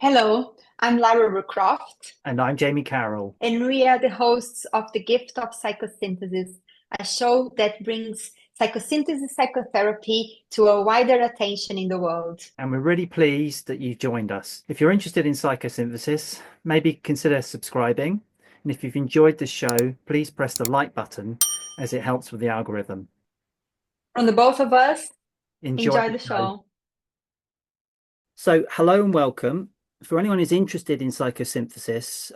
Hello, I'm Lara Croft, And I'm Jamie Carroll. and we are the hosts of The Gift of Psychosynthesis, a show that brings psychosynthesis psychotherapy to a wider attention in the world. And we're really pleased that you've joined us. If you're interested in psychosynthesis, maybe consider subscribing. And if you've enjoyed this show, please press the like button as it helps with the algorithm. From the both of us, Enjoy enjoy the the show. show. So, hello and welcome. For anyone who's interested in psychosynthesis,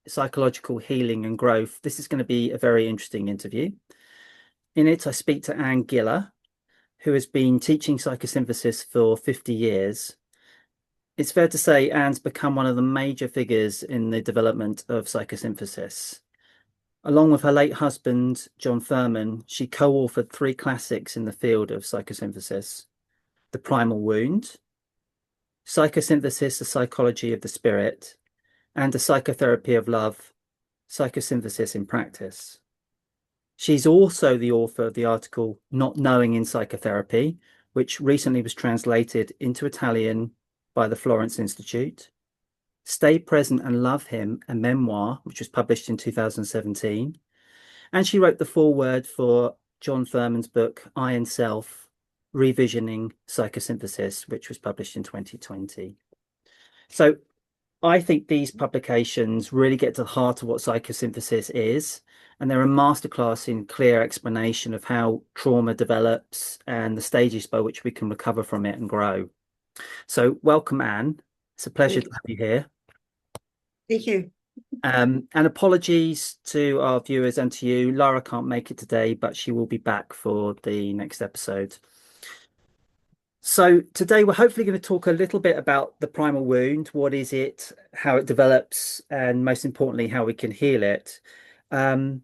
psychological healing and growth, this is going to be a very interesting interview. In it, I speak to Ann Gila, who has been teaching psychosynthesis for 50 years. It's fair to say Anne's become one of the major figures in the development of psychosynthesis. Along with her late husband, John Firman, she co-authored three classics in the field of psychosynthesis: The Primal Wound, Psychosynthesis, the Psychology of the Spirit, and The Psychotherapy of Love, Psychosynthesis in Practice. She's also the author of the article Not Knowing in Psychotherapy, which recently was translated into Italian by the Florence Institute. Stay Present and Love Him, a memoir, which was published in 2017. And she wrote the foreword for John Firman's book, I and Self, Revisioning Psychosynthesis, which was published in 2020. So I think these publications really get to the heart of what psychosynthesis is. And they're a masterclass in clear explanation of how trauma develops and the stages by which we can recover from it and grow. So welcome, Anne. It's a pleasure Thank to you. have you here. Thank you. And apologies to our viewers and to you. Lara can't make it today, but she will be back for the next episode. So today we're hopefully going to talk a little bit about the primal wound. What is it, how it develops, and most importantly, how we can heal it. But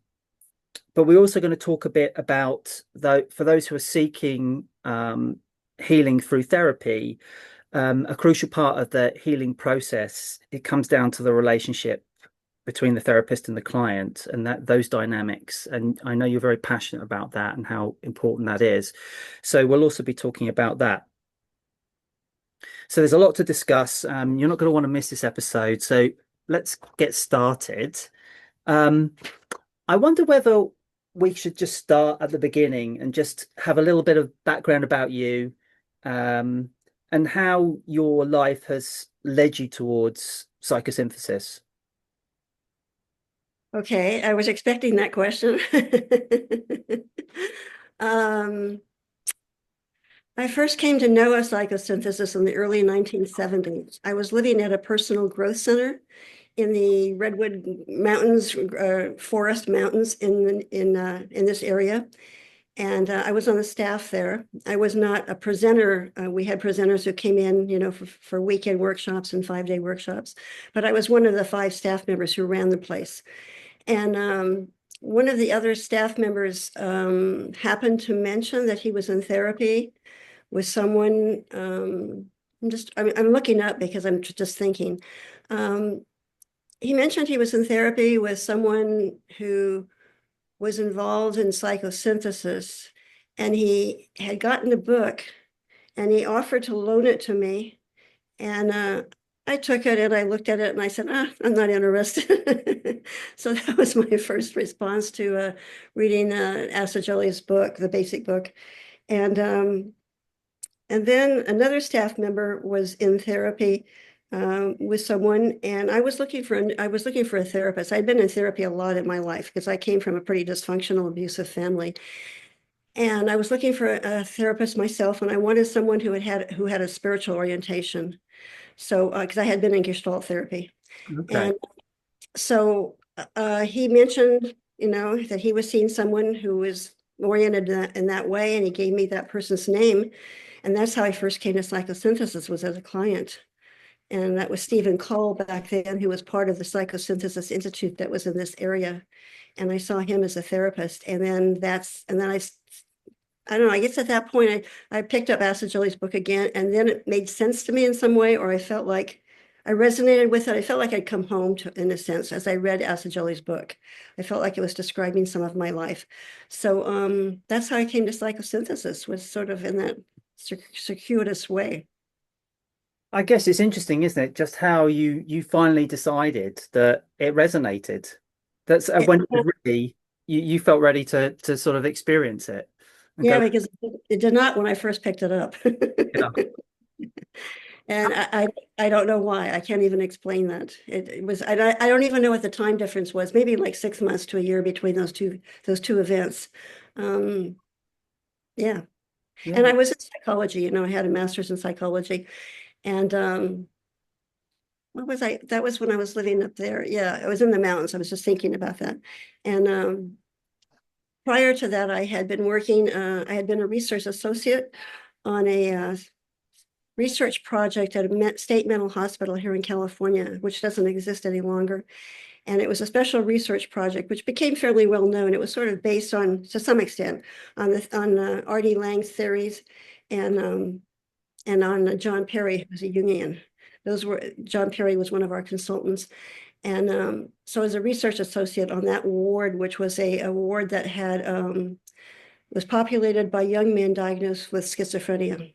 we're also going to talk a bit about, for those who are seeking healing through therapy, a crucial part of the healing process, it comes down to the relationship between the therapist and the client, and that those dynamics. And I know you're very passionate about that and how important that is. So we'll also be talking about that. So there's a lot to discuss. You're not going to want to miss this episode. So let's get started. I wonder whether we should just start at the beginning and just have a little bit of background about you, and how your life has led you towards psychosynthesis. Okay, I was expecting that question. um, I first came to know a psychosynthesis in the early 1970s. I was living at a personal growth center in the Redwood Mountains, Forest Mountains in this area. And I was on the staff there. I was not a presenter. We had presenters who came in, for weekend workshops and 5-day workshops. But I was one of the 5 staff members who ran the place. And one of the other staff members happened to mention that he was in therapy with someone. I'm looking up because I'm just thinking. He mentioned he was in therapy with someone who was involved in psychosynthesis, and he had gotten a book and he offered to loan it to me. And I took it and I looked at it and I said, I'm not interested. So that was my first response to reading Assagioli's book, the basic book. And then another staff member was in therapy with someone, and I was looking for a therapist. I'd been in therapy a lot in my life because I came from a pretty dysfunctional, abusive family. And I was looking for a therapist myself, and I wanted someone who had a spiritual orientation. So, because I had been in Gestalt therapy. Okay. And so he mentioned, that he was seeing someone who was oriented in that way, and he gave me that person's name. And that's how I first came to psychosynthesis, was as a client. And that was Stephen Cole back then, who was part of the Psychosynthesis Institute that was in this area. And I saw him as a therapist. And then I don't know, I guess at that point, I picked up Assagioli's book again, and then it made sense to me in some way, or I felt like I resonated with it. I felt like I'd come home in a sense, as I read Assagioli's book. I felt like it was describing some of my life. So that's how I came to psychosynthesis, was sort of in that circuitous way. I guess it's interesting, isn't it? Just how you finally decided that it resonated. That's Yeah, when it was really you felt ready to sort of experience it and yeah, go, because it did not when I first picked it up. yeah. And I don't know why. I can't even explain that. It was I don't even know what the time difference was. Maybe like 6 months to a year between those two events. Um, yeah. And Yeah. I was in psychology, I had a master's in psychology. And what was I? That was when I was living up there. Yeah, I was in the mountains. I was just thinking about that. And prior to that, I had been working, I had been a research associate on a research project at a state mental hospital here in California, which doesn't exist any longer. And it was a special research project, which became fairly well known. It was sort of based on, to some extent, on R.D. Laing's theories and on John Perry, who was a Jungian. John Perry was one of our consultants. And so as a research associate on that ward, which was a ward that had was populated by young men diagnosed with schizophrenia.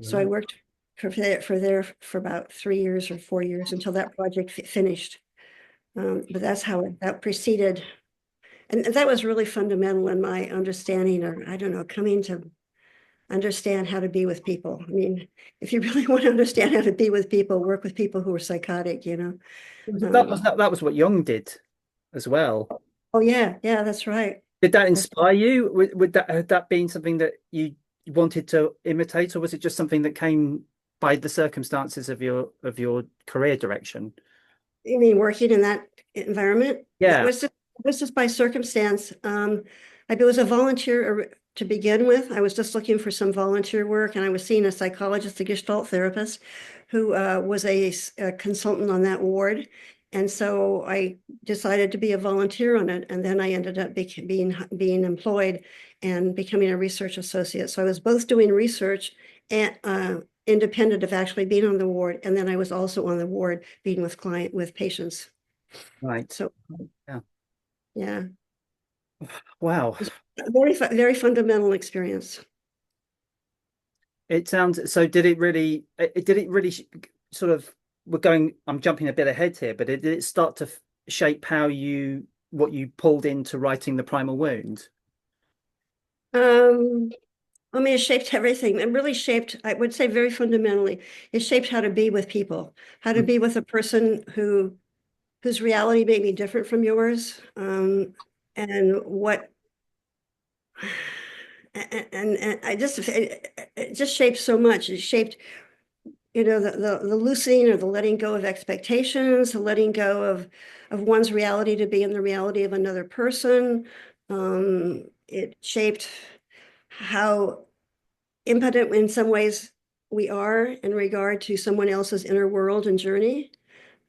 So I Right. worked for about 3 years or 4 years until that project finished. But that's how that preceded, and that was really fundamental in my understanding, or I don't know, coming to understand how to be with people. I mean, if you really want to understand how to be with people, work with people who are psychotic. That was what Jung did as well. Oh yeah, yeah, that's right. Did that That's inspire you? Would that had that been something that you wanted to imitate, or was it just something that came by the circumstances of your career direction? You mean working in that environment? That Yeah. was just by circumstance. I was a volunteer to begin with. I was just looking for some volunteer work, and I was seeing a psychologist, a Gestalt therapist, who was a consultant on that ward. And so I decided to be a volunteer on it, and then I ended up being employed and becoming a research associate. So I was both doing research and independent of actually being on the ward. And then I was also on the ward being with patients. Right. So Yeah. yeah, Wow. it's a very fundamental experience. It sounds so. Did it really sort of, I'm jumping a bit ahead here, but did it start to shape what you pulled into writing the Primal Wound? Um, I mean, it shaped everything. It really shaped, I would say very fundamentally, it shaped how to be with people, how to Mm. be with a person whose reality may be different from yours. And what and it just shaped so much. It shaped, the loosening or the letting go of expectations, the letting go of one's reality to be in the reality of another person. It shaped how impotent in some ways we are in regard to someone else's inner world and journey.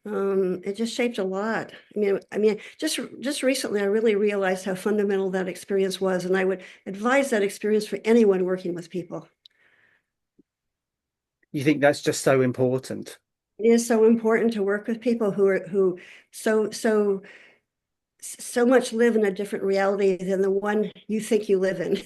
It just shaped a lot. I mean, just recently, I really realized how fundamental that experience was, and I would advise that experience for anyone working with people. You think that's just so important? It is so important to work with people who so much live in a different reality than the one you think you live in.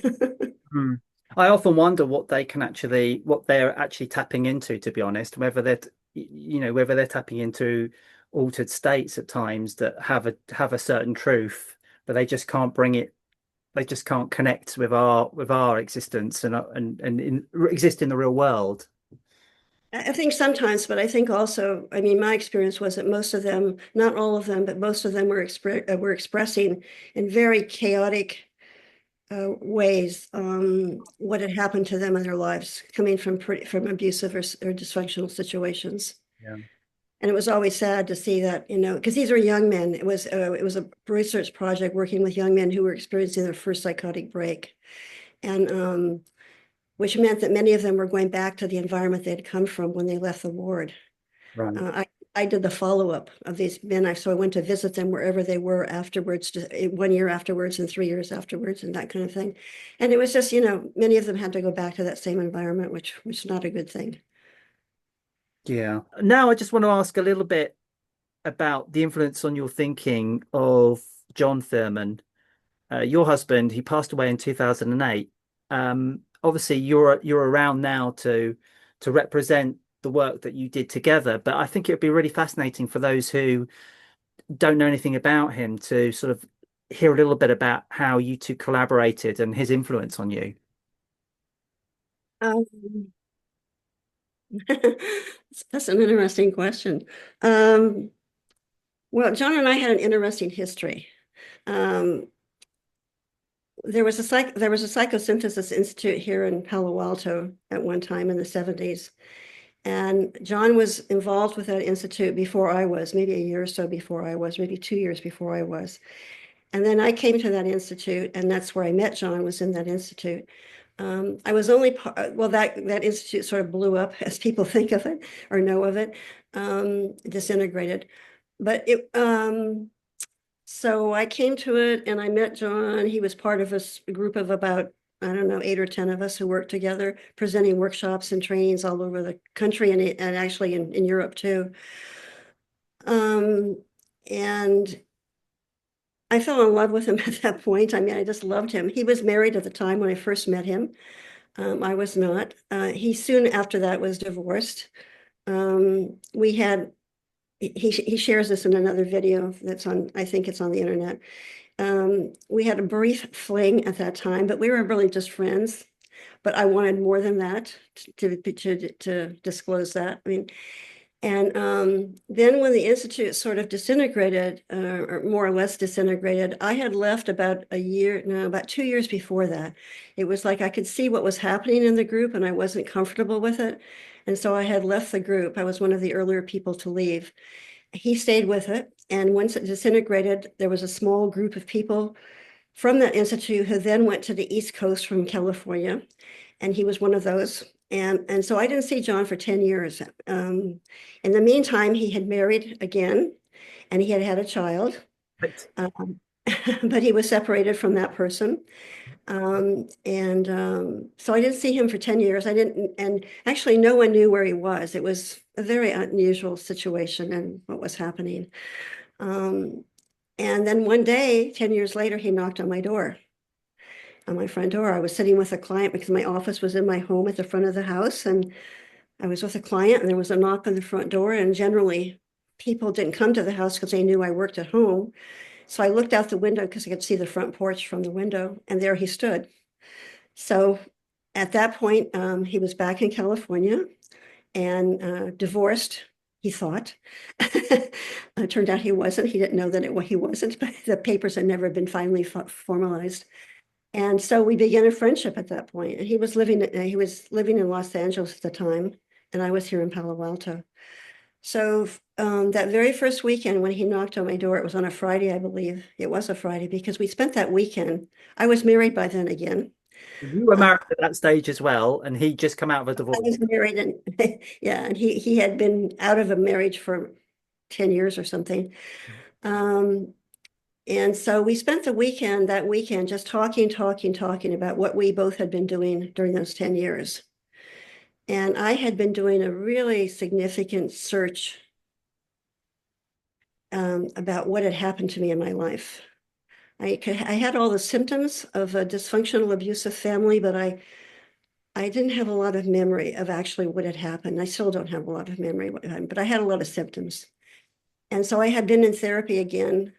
Hmm. I often wonder what they're actually tapping into, to be honest, whether they're tapping into altered states at times that have a certain truth, but they just can't connect with our existence and exist in the real world. I think sometimes, but I think also, I mean, my experience was that most of them, not all of them, but most of them were expressing in very chaotic ways what had happened to them in their lives, coming from abusive or dysfunctional situations. Yeah. And it was always sad to see that, because these were young men. It was a research project working with young men who were experiencing their first psychotic break, and which meant that many of them were going back to the environment they had come from when they left the ward. Right. I did the follow-up of these men. So I went to visit them wherever they were afterwards, 1 year afterwards and 3 years afterwards and that kind of thing. And it was just, many of them had to go back to that same environment, which was not a good thing. Yeah. Now I just want to ask a little bit about the influence on your thinking of John Firman, your husband. He passed away in 2008. Obviously, you're around now to represent the work that you did together. But I think it would be really fascinating for those who don't know anything about him to sort of hear a little bit about how you two collaborated and his influence on you. Um, that's an interesting question. Well, John and I had an interesting history. Um, there was a Psychosynthesis Institute here in Palo Alto at one time in the 70s. And John was involved with that institute before I was, maybe a year or so before I was, maybe 2 years before I was. And then I came to that institute, and that's where I met John, was in that institute. I was only well, that institute sort of blew up, as people think of it or know of it, disintegrated. But so I came to it and I met John. He was part of a group of about, I don't know, 8 or 10 of us who worked together, presenting workshops and trainings all over the country and actually in Europe too. And I fell in love with him at that point. I mean, I just loved him. He was married at the time when I first met him. I was not. He soon after that was divorced. We had, he shares this in another video that's on, I think it's on the internet. We had a brief fling at that time, but we were really just friends. But I wanted more than that to disclose that. I mean, and then when the institute sort of disintegrated, or more or less disintegrated, I had left about about 2 years before that. It was like I could see what was happening in the group and I wasn't comfortable with it. And so I had left the group. I was one of the earlier people to leave. He stayed with it. And once it disintegrated, there was a small group of people from that institute who then went to the East Coast from California. And he was one of those. And so I didn't see John for 10 years. In the meantime, he had married again and he had had a child. Right. But he was separated from that person. So I didn't see him for 10 years. And actually no one knew where he was. It was a very unusual situation and what was happening. And then one day, 10 years later, he knocked on my door. On my front door. I was sitting with a client because my office was in my home at the front of the house, and I was with a client and there was a knock on the front door, and generally people didn't come to the house because they knew I worked at home. So I looked out the window because I could see the front porch from the window, and there he stood. So at that point, he was back in California and divorced, he thought. It turned out he wasn't. He didn't know that he wasn't, but the papers had never been finally formalized. And so we began a friendship at that point. And he was living in Los Angeles at the time, and I was here in Palo Alto. So that very first weekend when he knocked on my door, it was on a Friday, I believe. It was a Friday because we spent that weekend. I was married by then again. You were married at that stage as well, and he'd just come out of a divorce. I was married, and yeah, and he had been out of a marriage for 10 years or something. And so we spent that weekend just talking about what we both had been doing during those 10 years. And I had been doing a really significant search about what had happened to me in my life. I had all the symptoms of a dysfunctional, abusive family, but I didn't have a lot of memory of actually what had happened. I still don't have a lot of memory of what happened, but I had a lot of symptoms. And so I had been in therapy again,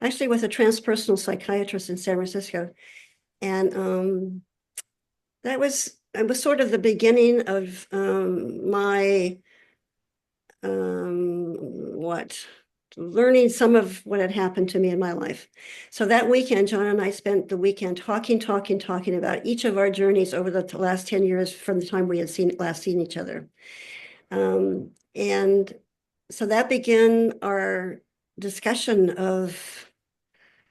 actually with a transpersonal psychiatrist in San Francisco. And it was sort of the beginning of my learning some of what had happened to me in my life. So that weekend, John and I spent the weekend talking about each of our journeys over the last 10 years from the time we had last seen each other. And so that began our discussion of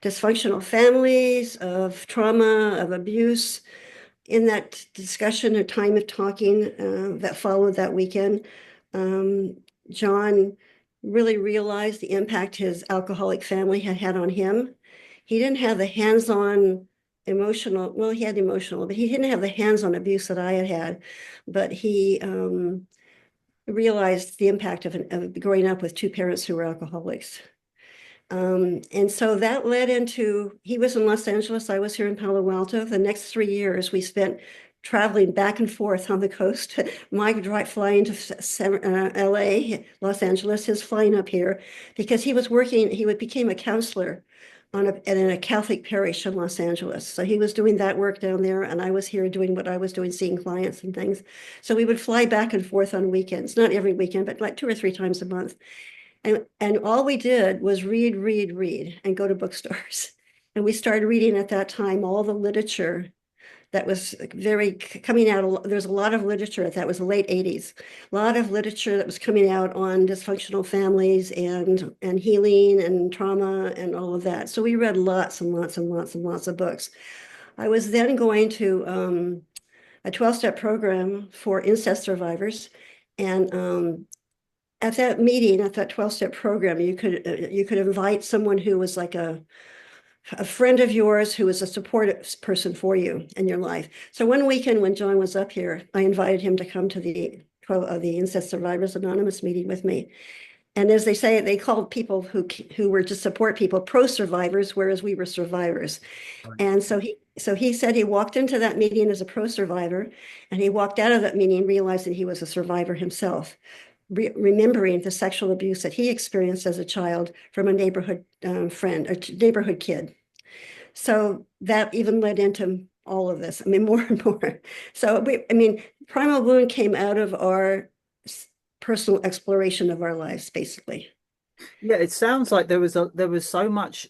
dysfunctional families, of trauma, of abuse. In that discussion, a time of talking that followed that weekend, John really realized the impact his alcoholic family had had on him. He didn't have the hands-on emotional, well, he had emotional, but he didn't have the hands-on abuse that I had. But he realized the impact of growing up with two parents who were alcoholics. And so that led into, he was in Los Angeles, I was here in Palo Alto. The next 3 years we spent traveling back and forth on the coast. Mike flying to LA, Los Angeles, his flying up here because he was working, became a counselor in a Catholic parish in Los Angeles. So he was doing that work down there, and I was here doing what I was doing, seeing clients and things. So we would fly back and forth on weekends, not every weekend, but like 2 or 3 times a month. And all we did was read, and go to bookstores. And we started reading at that time all the literature that was coming out. There's a lot of literature that was the late 80s, a lot of literature that was coming out on dysfunctional families and healing and trauma and all of that. So we read lots and lots and lots and lots of books. I was then going to a 12-step program for incest survivors. And at that meeting, at that 12-step program, you could invite someone who was like a friend of yours who is a support person for you in your life. So one weekend when John was up here, I invited him to come to the Incest Survivors Anonymous meeting with me. And as they say, they called people who were to support people pro-survivors, whereas we were survivors. Right. And so he said he walked into that meeting as a pro-survivor, and he walked out of that meeting realizing he was a survivor himself, remembering the sexual abuse that he experienced as a child from a neighborhood friend, a neighborhood kid. So that even led into all of this. I mean, more and more. So Primal Wound came out of our personal exploration of our lives, basically. Yeah, it sounds like there was so much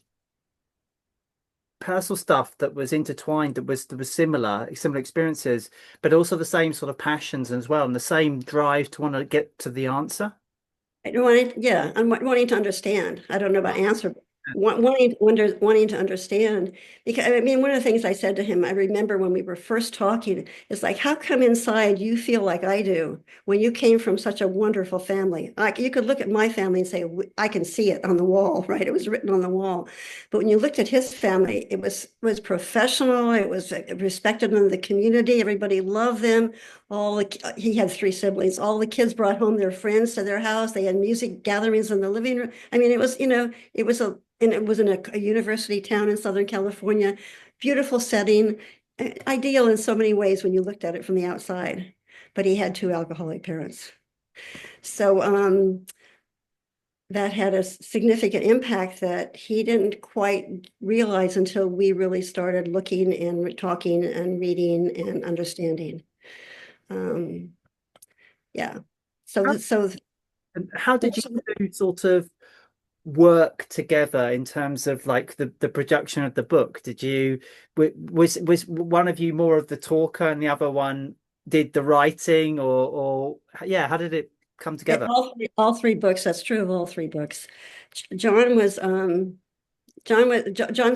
personal stuff that was intertwined, that was similar experiences, but also the same sort of passions as well, and the same drive to want to get to the answer. I'm wanting to understand. I don't know about answer, but wanting to understand. Because one of the things I said to him, I remember when we were first talking, is like, how come inside you feel like I do when you came from such a wonderful family? Like, you could look at my family and say, I can see it on the wall, right? It was written on the wall. But when you looked at his family, it was professional. It was respected in the community. Everybody loved them. He had 3 siblings. All the kids brought home their friends to their house. They had music gatherings in the living room. It was in a university town in Southern California, beautiful setting, ideal in so many ways when you looked at it from the outside. But he had 2 alcoholic parents. So that had a significant impact that he didn't quite realize until we really started looking and talking and reading and understanding. Yeah. How did you two sort of work together in terms of like the production of the book? Was one of you more of the talker and the other one did the writing, or how did it come together? All 3 books. That's true of all 3 books. John's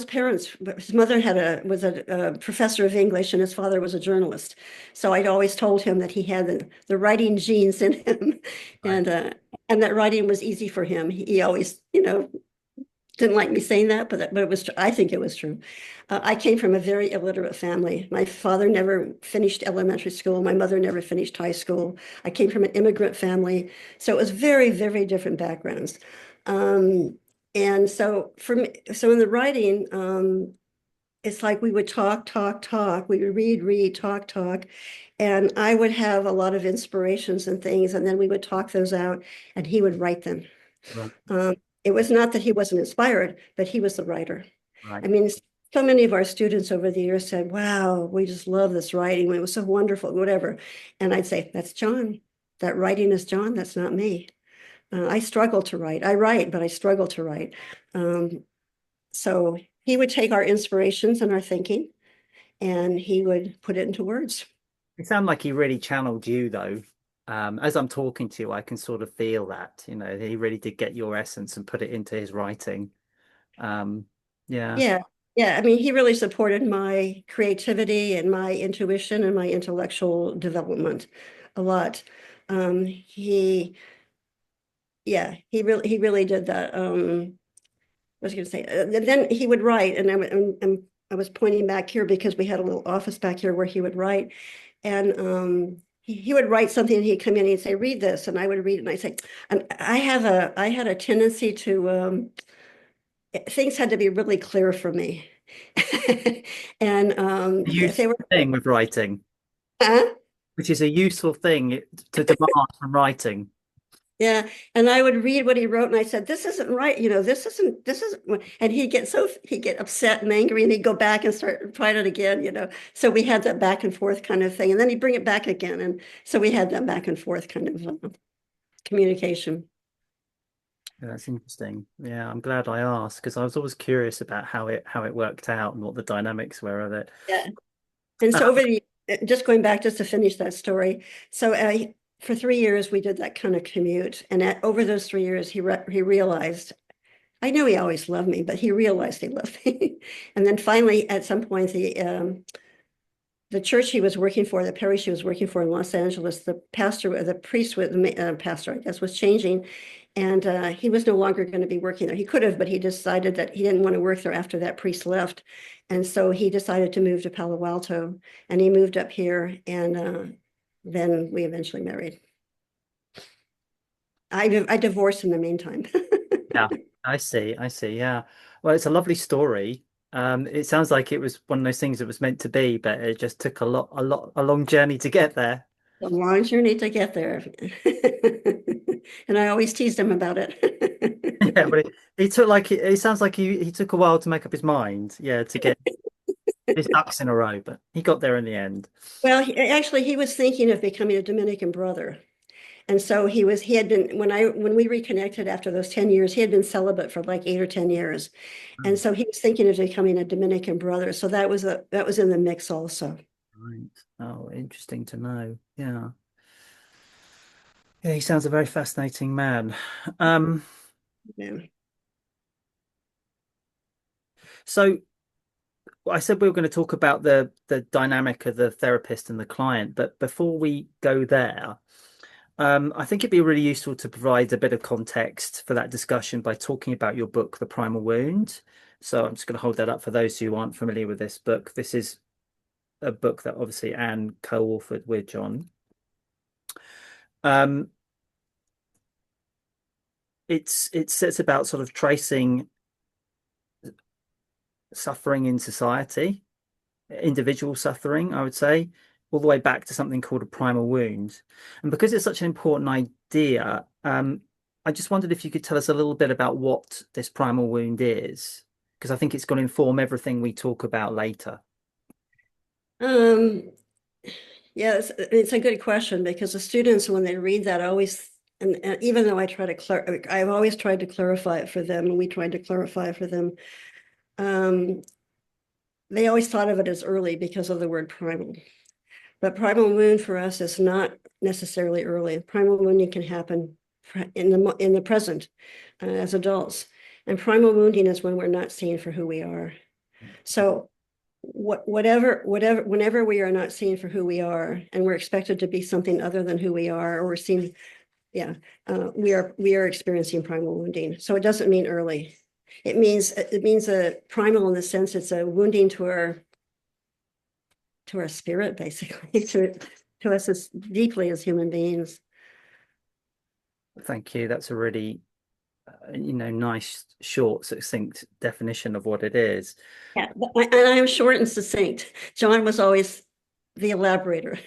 parents, his mother was a professor of English and his father was a journalist. So I'd always told him that he had the writing genes in him. Right. And that writing was easy for him. He always, didn't like me saying that, but it was, I think it was true. I came from a very illiterate family. My father never finished elementary school. My mother never finished high school. I came from an immigrant family. So it was very, very different backgrounds. And so in the writing, it's like we would talk. We would read, talk. And I would have a lot of inspirations and things, and then we would talk those out and he would write them. Right. It was not that he wasn't inspired, but he was the writer. Right. So many of our students over the years said, wow, we just love this writing. It was so wonderful, whatever. And I'd say, that's John. That writing is John. That's not me. I struggle to write. I write, but I struggle to write. So he would take our inspirations and our thinking, and he would put it into words. It sounded like he really channeled you, though. As I'm talking to you, I can sort of feel that, he really did get your essence and put it into his writing. Yeah. He really supported my creativity and my intuition and my intellectual development a lot. He really did that. I was going to say, then he would write, and I was pointing back here because we had a little office back here where he would write, and he would write something and he'd come in and he'd say, read this, and I would read it and I'd say, and I had a tendency to, things had to be really clear for me. And you thing with writing. Huh? which is a useful thing to demand from writing. Yeah. And I would read what he wrote and I said, this isn't right. This isn't, and he'd get upset and angry and he'd go back and start trying it again. So we had that back and forth kind of thing. And then he'd bring it back again. And so we had that back and forth kind of communication. Yeah, that's interesting. Yeah, I'm glad I asked because I was always curious about how it worked out and what the dynamics were of it. Yeah. And so just going back just to finish that story. So for 3 years, we did that kind of commute. And over those 3 years, he realized, I knew he always loved me, but he realized he loved me. And then finally, at some point, the church he was working for, the parish he was working for in Los Angeles, the priest, pastor, I guess, was changing. And he was no longer going to be working there. He could have, but he decided that he didn't want to work there after that priest left. And so he decided to move to Palo Alto, and he moved up here, and then we eventually married. I divorced in the meantime. Yeah, I see. Yeah. Well, it's a lovely story. It sounds like it was one of those things that was meant to be, but it just took a long journey to get there. A long journey to get there. And I always teased him about it. Yeah, but he took it sounds like he took a while to make up his mind. Yeah, to get his ducks in a row, but he got there in the end. Well, he was thinking of becoming a Dominican brother. And so he had been, when we reconnected after those 10 years, he had been celibate for like 8 or 10 years. And so he was thinking of becoming a Dominican brother. So that was in the mix also. Right. Oh, interesting to know. Yeah. Yeah, he sounds a very fascinating man. Yeah. So I said we were going to talk about the dynamic of the therapist and the client, but before we go there, I think it'd be really useful to provide a bit of context for that discussion by talking about your book, The Primal Wound. So I'm just going to hold that up for those who aren't familiar with this book. This is a book that obviously Anne co-authored with John. It's about sort of tracing suffering in society, individual suffering, I would say, all the way back to something called a primal wound. And because it's such an important idea, I just wondered if you could tell us a little bit about what this primal wound is, because I think it's going to inform everything we talk about later. Yeah, it's a good question because the students, when they read that, always, and even though I've always tried to clarify it for them, and we tried to clarify it for them. They always thought of it as early because of the word primal. But primal wound for us is not necessarily early. Primal wounding can happen in the present as adults. And primal wounding is when we're not seen for who we are. So whenever we are not seen for who we are, and we're expected to be something other than who we are, or we're seen, we are experiencing primal wounding. So it doesn't mean early. It means a primal in the sense it's a wounding to our spirit, basically, to us as deeply as human beings. Thank you. That's a really, nice, short, succinct definition of what it is. Yeah, and I am short and succinct. John was always the elaborator.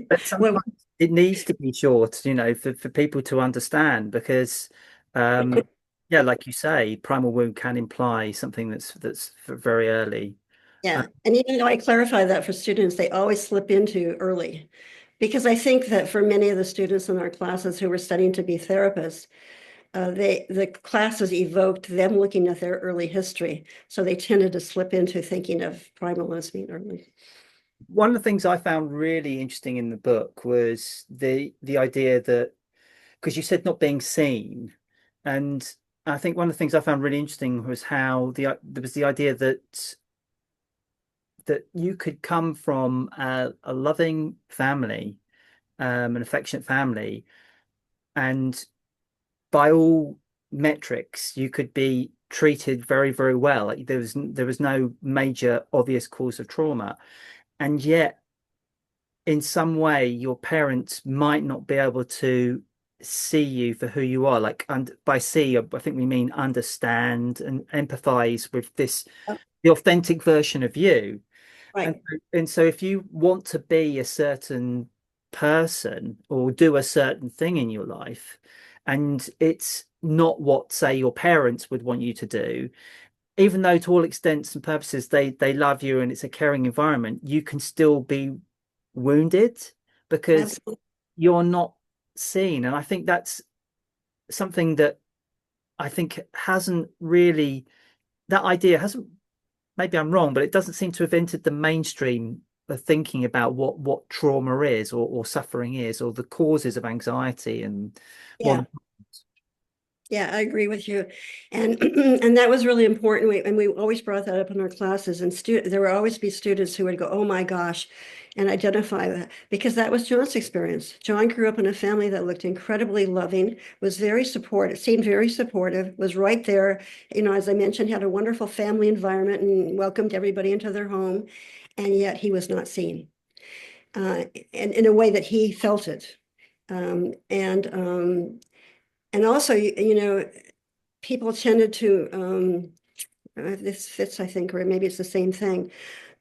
But sometimes it needs to be short, for people to understand, because like you say, primal wound can imply something that's very early. Yeah, and even though I clarify that for students, they always slip into early, because I think that for many of the students in our classes who were studying to be therapists, the classes evoked them looking at their early history, so they tended to slip into thinking of primal as being early. One of the things I found really interesting in the book was the idea that, because you said not being seen, and I think one of the things I found really interesting was how there was the idea that you could come from a loving family, an affectionate family, and by all metrics, you could be treated very, very well. Like there was no major obvious cause of trauma, and yet in some way your parents might not be able to see you for who you are. Like, and by see, I think we mean understand and empathize with the authentic version of you. Right. And so if you want to be a certain person or do a certain thing in your life, and it's not what, say, your parents would want you to do, even though to all extents and purposes they love you and it's a caring environment, you can still be wounded because Absolutely. you're not seen. And I think that's something that I think hasn't really, that idea hasn't, maybe I'm wrong, but it doesn't seem to have entered the mainstream of thinking about what trauma is or suffering is or the causes of anxiety and Yeah. modern. Yeah, I agree with you. And and that was really important. We always brought that up in our classes, and there would always be students who would go, "Oh my gosh," and identify that, because that was John's experience. John grew up in a family that looked incredibly loving, was very supportive, seemed very supportive, was right there. You know, as I mentioned, had a wonderful family environment and welcomed everybody into their home, and yet he was not seen, and in a way that he felt it. Um, and um, and also, you know, people tended to, this fits, I think, or maybe it's the same thing.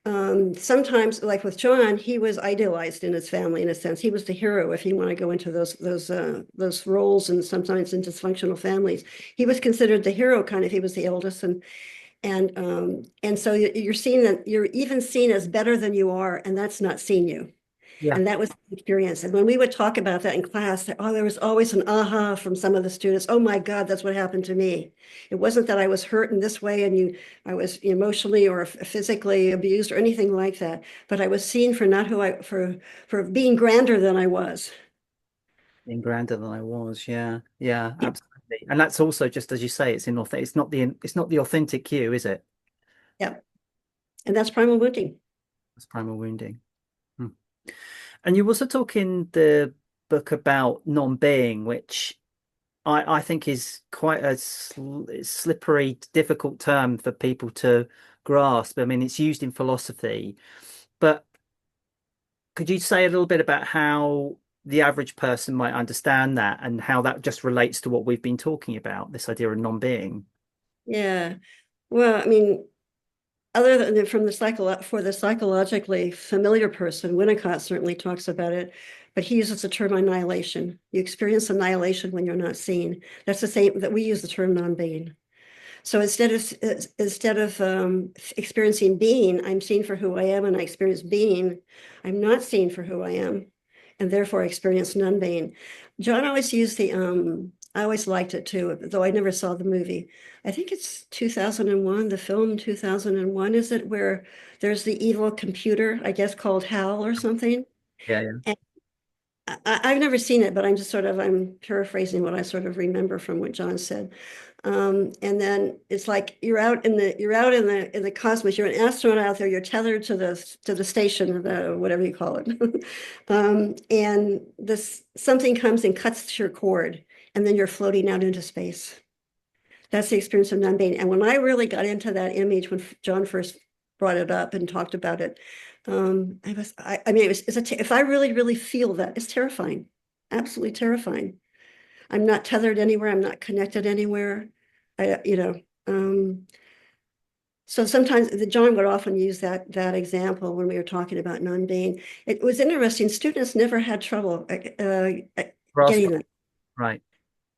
Sometimes, like with John, he was idealized in his family in a sense. He was the hero, if you want to go into those roles, and sometimes in dysfunctional families. He was considered the hero, kind of. He was the eldest, and so you're seen that you're even seen as better than you are, and that's not seeing you. Yeah. And that was the experience. And when we would talk about that in class, there was always an aha from some of the students. Oh my God, that's what happened to me. It wasn't that I was hurt in this way and I was emotionally or physically abused or anything like that, but I was seen for not who for being grander than I was. Being grander than I was. Yeah. Yeah, absolutely. And that's also, just as you say, it's not the authentic you, is it? Yeah. And that's primal wounding. It's primal wounding. Hmm. And you also talk in the book about non-being, which I think is quite a slippery, difficult term for people to grasp. I mean, it's used in philosophy, but could you say a little bit about how the average person might understand that and how that just relates to what we've been talking about, this idea of non-being? Yeah. Well, I mean, other than from for the psychologically familiar person, Winnicott certainly talks about it, but he uses the term annihilation. You experience annihilation when you're not seen. That's the same that we use the term non-being. So instead of experiencing being, I'm seen for who I am, and I experience being. I'm not seen for who I am, and therefore I experience non-being. John always used I always liked it too, though I never saw the movie. I think it's 2001, the film 2001, is it, where there's the evil computer, I guess called Hal or something? Yeah, yeah. And I've never seen it, but I'm paraphrasing what I sort of remember from what John said. And then it's like you're out in the cosmos. You're an astronaut out there. You're tethered to the station, whatever you call it. And this something comes and cuts your cord, and then you're floating out into space. That's the experience of non-being. And when I really got into that image, when John first brought it up and talked about it, I mean, if I really, really feel that, it's terrifying, absolutely terrifying. I'm not tethered anywhere. I'm not connected anywhere. I, you know, um, so sometimes John would often use that example when we were talking about non-being. It was interesting. Students never had trouble Grasp. getting it. Right.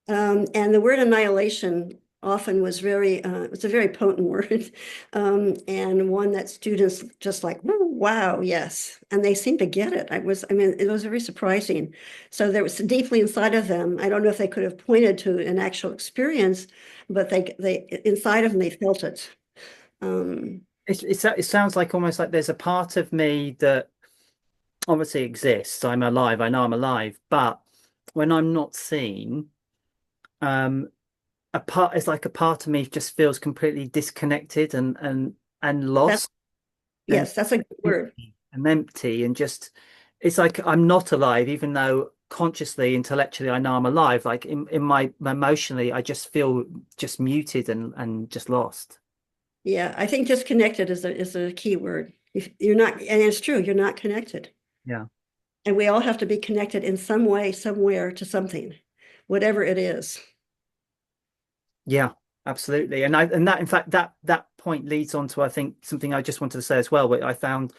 And the word annihilation often was it's a very potent word, and one that students just like, wow, yes. And they seemed to get it. I mean, it was very surprising. So there was deeply inside of them. I don't know if they could have pointed to an actual experience, but inside of them, they felt it. It sounds like almost like there's a part of me that obviously exists. I'm alive. I know I'm alive, but when I'm not seen, um, it's like a part of me just feels completely disconnected and That's, lost and yes, that's a good word. empty and just it's like I'm not alive, even though consciously, intellectually, I know I'm alive. Like in my emotionally, I just feel just muted and just lost. Yeah, I think disconnected is a key word. If you're not, and it's true, you're not connected. Yeah. And we all have to be connected in some way, somewhere to something, whatever it is. Yeah. Absolutely. And that, in fact, that point leads on to, I think, something I just wanted to say as well, what I found,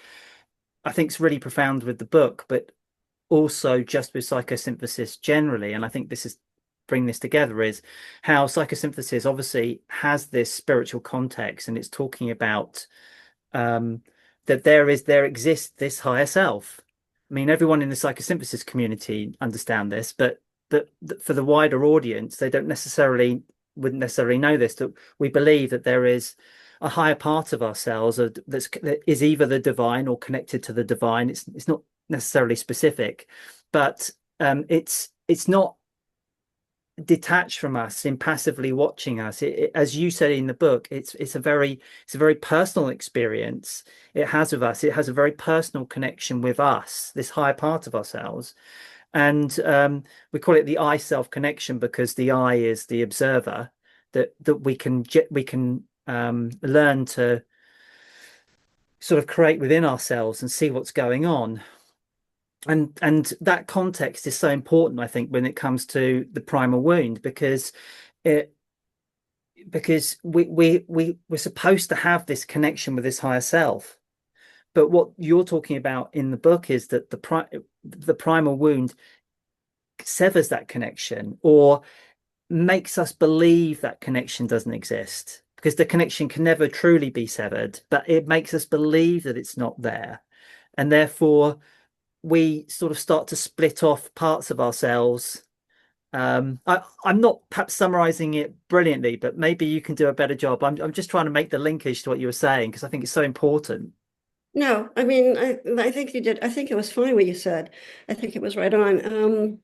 I think is really profound with the book, but also just with psychosynthesis generally. And I think this is bring this together, is how psychosynthesis obviously has this spiritual context, and it's talking about that there exists this higher self. I mean, everyone in the psychosynthesis community understand this, but that for the wider audience, they wouldn't necessarily know this, that we believe that there is a higher part of ourselves that is either the divine or connected to the divine. It's not necessarily specific, but it's not detached from us, in passively watching us. As you said in the book, it's a very personal experience it has with us. It has a very personal connection with us, this higher part of ourselves. And we call it the I self connection, because the I is the observer that we can learn to sort of create within ourselves and see what's going on. And that context is so important, I think, when it comes to the primal wound, because we're supposed to have this connection with this higher self. But what you're talking about in the book is that the primal wound severs that connection, or makes us believe that connection doesn't exist, because the connection can never truly be severed, but it makes us believe that it's not there. And therefore, we sort of start to split off parts of ourselves. I'm not perhaps summarizing it brilliantly, but maybe you can do a better job. I'm just trying to make the linkage to what you were saying, because I think it's so important. No, I mean, I think you did. I think it was fine what you said. I think it was right on.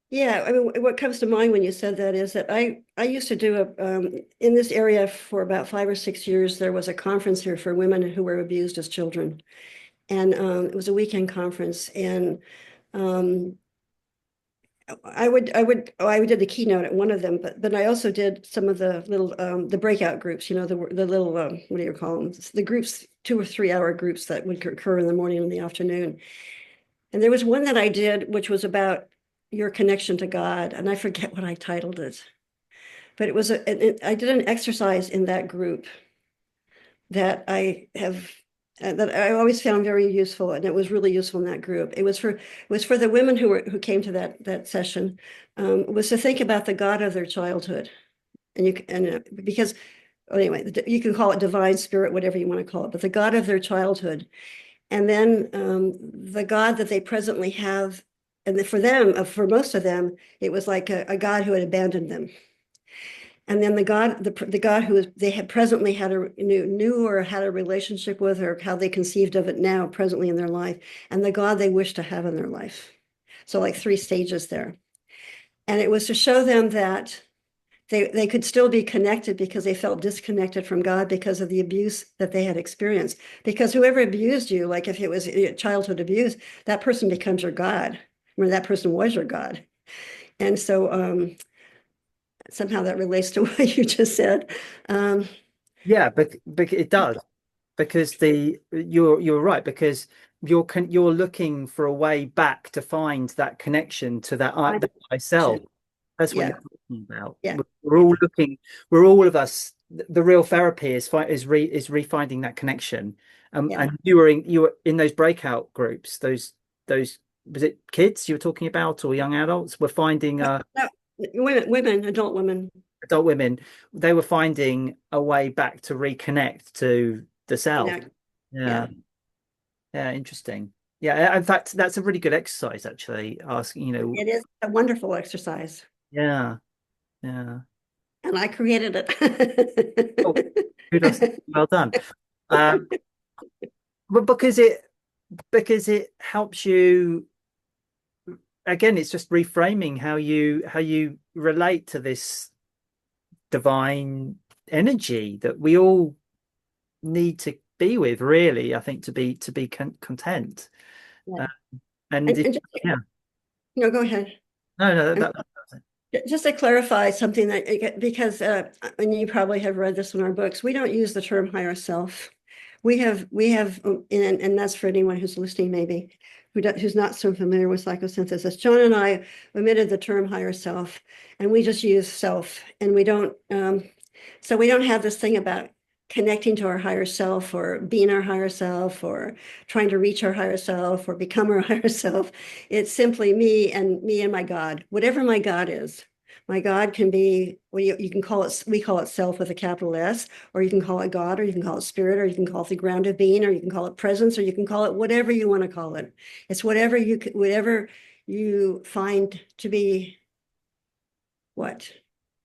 Yeah, I mean, what comes to mind when you said that is that I used to do in this area for about 5 or 6 years. There was a conference here for women who were abused as children, and it was a weekend conference, and I did the keynote at one of them, but I also did some of the little the breakout groups, the little what do you call them? The groups, 2 or 3 hour groups that would occur in the morning and the afternoon. And there was one that I did, which was about your connection to God, and I forget what I titled it, but it was I did an exercise in that group that I always found very useful, and it was really useful in that group. It was for the women who came to that session, was to think about the God of their childhood, because anyway, you can call it divine spirit, whatever you want to call it, but the God of their childhood, and then the God that they presently have, and for most of them, it was like a God who had abandoned them. And then the God who they had presently knew or had a relationship with, or how they conceived of it now presently in their life, and the God they wish to have in their life. So like 3 stages there. And it was to show them that they could still be connected, because they felt disconnected from God because of the abuse that they had experienced. Because whoever abused you, like if it was childhood abuse, that person becomes your God. I mean, that person was your God. And so somehow that relates to what you just said. Yeah, but it does, because you're right, because you're looking for a way back to find that connection to that myself. That's what Yeah. you're talking about. Yeah. We're all looking. We're all of us. The real therapy is refinding that connection. Yeah. And you were in those breakout groups. Those was it kids you were talking about, or young adults? Were finding No, women, adult women. adult women. They were finding a way back to reconnect to the self. Connect. Yeah. Yeah, interesting. Yeah, in fact, that's a really good exercise, actually. Asking, It is a wonderful exercise. Yeah, yeah. And I created Oh, it. kudos. Well done. Um, but because it helps you, again, it's just reframing how you relate to this divine energy that we all need to be with, really, I think, to be content. Yeah. And if, Just, yeah, no, go ahead. no, Just to clarify something because and you probably have read this in our books, we don't use the term higher self. We have, and that's for anyone who's listening, maybe. who's not so familiar with psychosynthesis, John and I omitted the term higher self, and we just use self, and we don't. So we don't have this thing about connecting to our higher self or being our higher self or trying to reach our higher self or become our higher self. It's simply me and my God, whatever my God is. My God can be, well, you can call it, we call it self with a capital S, or you can call it God, or you can call it spirit, or you can call it the ground of being, or you can call it presence, or you can call it whatever you want to call it. It's whatever you find to be what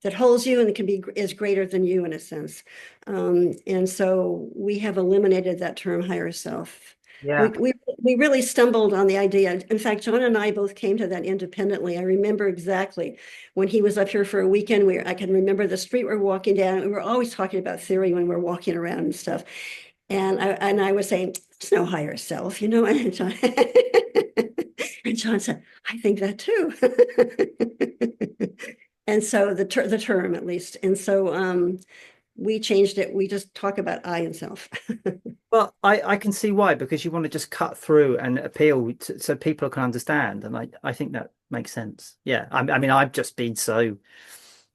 that holds you and can be is greater than you in a sense. And so we have eliminated that term higher self. Yeah. We really stumbled on the idea. In fact, John and I both came to that independently. I remember exactly when he was up here for a weekend. I can remember the street we're walking down. We were always talking about theory when we're walking around and stuff. And I was saying, there's no higher self, you know. And John, and John said, I think that too. And so the term at least. And so we changed it. We just talk about I and self. Well, I can see why, because you want to just cut through and appeal so people can understand. And I think that makes sense. Yeah. I mean, I've just been so,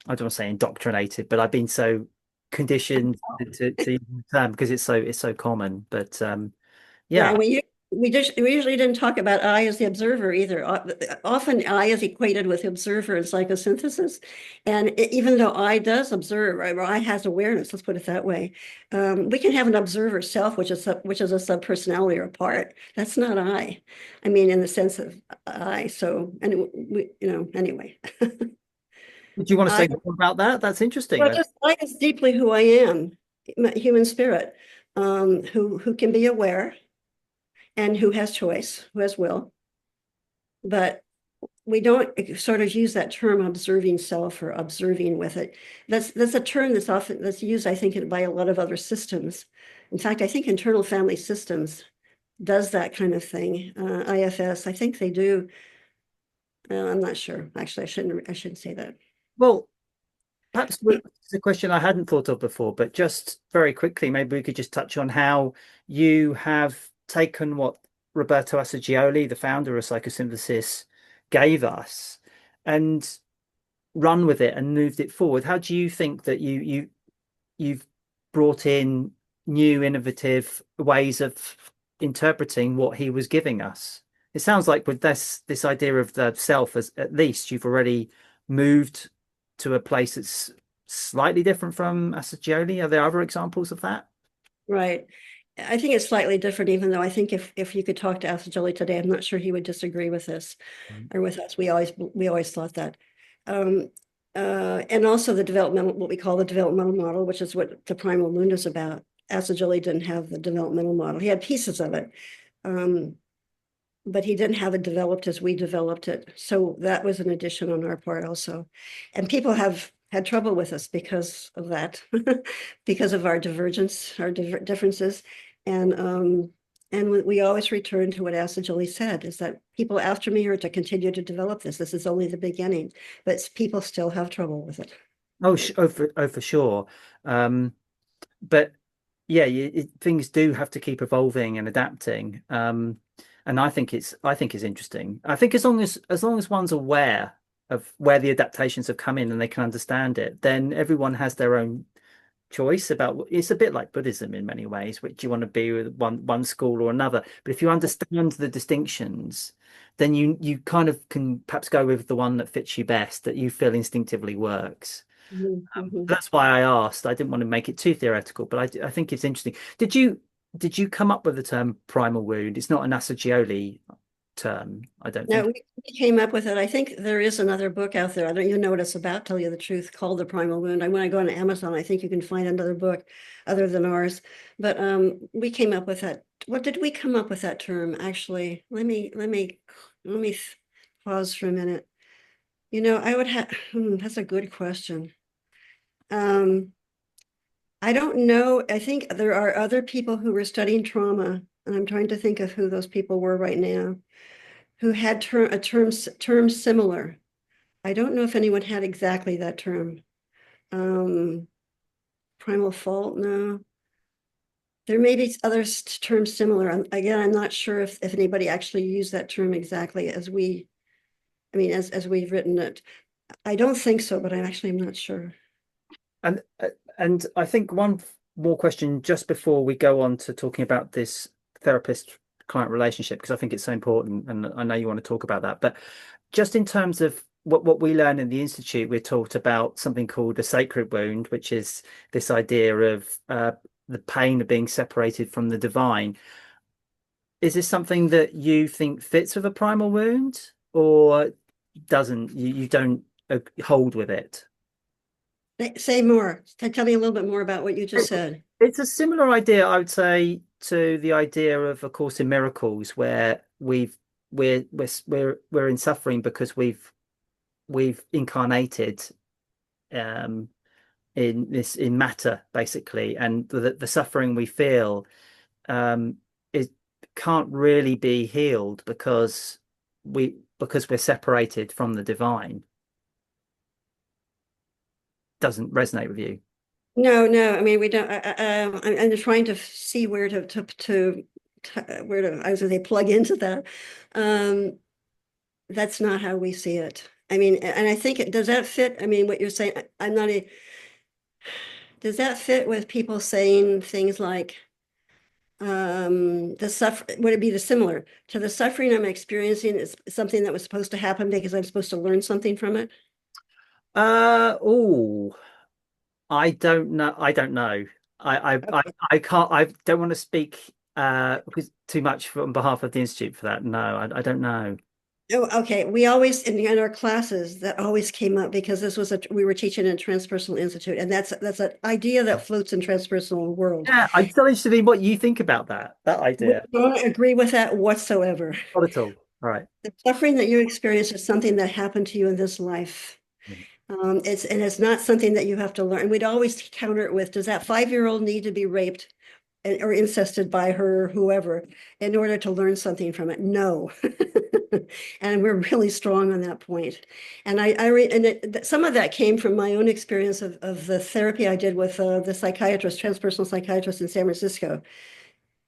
I don't want to say indoctrinated, but I've been so conditioned to use the term because it's so common. But Yeah, yeah. we usually didn't talk about I as the observer either. Often I is equated with observer in psychosynthesis, and even though I does observe, right, or I has awareness, let's put it that way, we can have an observer self, which is a subpersonality or a part. That's not I. I mean, in the sense of I. So, and we, anyway. Do you want to I, say more about that? That's interesting. well, just I is deeply who I am, human spirit, who can be aware and who has choice, who has will. But we don't sort of use that term observing self or observing with it. That's a term that's used, I think, by a lot of other systems. In fact, I think internal family systems does that kind of thing. IFS, I think they do. I'm not sure. Actually, I shouldn't say that. Well, perhaps it's a question I hadn't thought of before, but just very quickly, maybe we could just touch on how you have taken what Roberto Assagioli, the founder of Psychosynthesis, gave us and run with it and moved it forward. How do you think that you've brought in new innovative ways of interpreting what he was giving us? It sounds like with this idea of the self, as at least you've already moved to a place that's slightly different from Assagioli. Are there other examples of that? Right. I think it's slightly different, even though I think if you could talk to Assagioli today, I'm not sure he would disagree with this or with us. We always thought that. And also the developmental, what we call the developmental model, which is what the Primal Wound is about. Assagioli didn't have the developmental model. He had pieces of it, but he didn't have it developed as we developed it. So that was an addition on our part also. And people have had trouble with us because of that, because of our divergence, our differences. And we always return to what Assagioli said, is that people after me are to continue to develop this. This is only the beginning, but people still have trouble with it. For sure. But yeah, things do have to keep evolving and adapting. And I think it's interesting. I think as long as one's aware of where the adaptations have come in and they can understand it, then everyone has their own choice about. It's a bit like Buddhism in many ways, which you want to be with one school or another. But if you understand the distinctions, then you kind of can perhaps go with the one that fits you best, that you feel instinctively works. That's why I asked. I didn't want to make it too theoretical, but I think it's interesting. Did you come up with the term primal wound? It's not an Assagioli term, I don't No, think. we came up with it. I think there is another book out there. I don't even know what it's about, tell you the truth, called The Primal Wound. When I go on Amazon, I think you can find another book other than ours. But we came up with that. What did we come up with that term? Actually, let me pause for a minute. I would have. That's a good question. I don't know. I think there are other people who were studying trauma, and I'm trying to think of who those people were right now, who had a term similar. I don't know if anyone had exactly that term. Primal fault, no. There may be other terms similar. Again, I'm not sure if anybody actually used that term exactly as we, I mean, as we've written it. I don't think so, but I'm not sure. And I think one more question just before we go on to talking about this therapist-client relationship, because I think it's so important, and I know you want to talk about that. But just in terms of what we learn in the Institute, we're taught about something called a sacred wound, which is this idea of the pain of being separated from the divine. Is this something that you think fits with a primal wound, or doesn't? You don't hold with it? Say more. Tell me a little bit more about what you just said. It's a similar idea, I would say, to the idea of A Course in Miracles, where we're in suffering because we've incarnated in matter, basically, and the suffering we feel it can't really be healed because we're separated from the divine. Doesn't resonate with you? No, I mean, we don't, I'm just trying to see where to I was going to say plug into that. That's not how we see it. I mean, and I think does that fit? I mean, what you're saying, does that fit with people saying things like, would it be similar to the suffering I'm experiencing is something that was supposed to happen because I'm supposed to learn something from it? Oh, I don't know. I don't know. I can't. I don't want to speak because too much on behalf of the Institute for that. No, I don't know. Oh, okay. We always in our classes that always came up because we were teaching in Transpersonal Institute, and that's an idea that floats in transpersonal world. Yeah, I'm still interested in what you think about that idea. We don't agree with that whatsoever. Not at all. All right. The suffering that you experience is something that happened to you in this life. It's not something that you have to learn. We'd always counter it with, does that 5-year-old need to be raped or incested by her, whoever, in order to learn something from it? No. And we're really strong on that point. And some of that came from my own experience of the therapy I did with the transpersonal psychiatrist in San Francisco.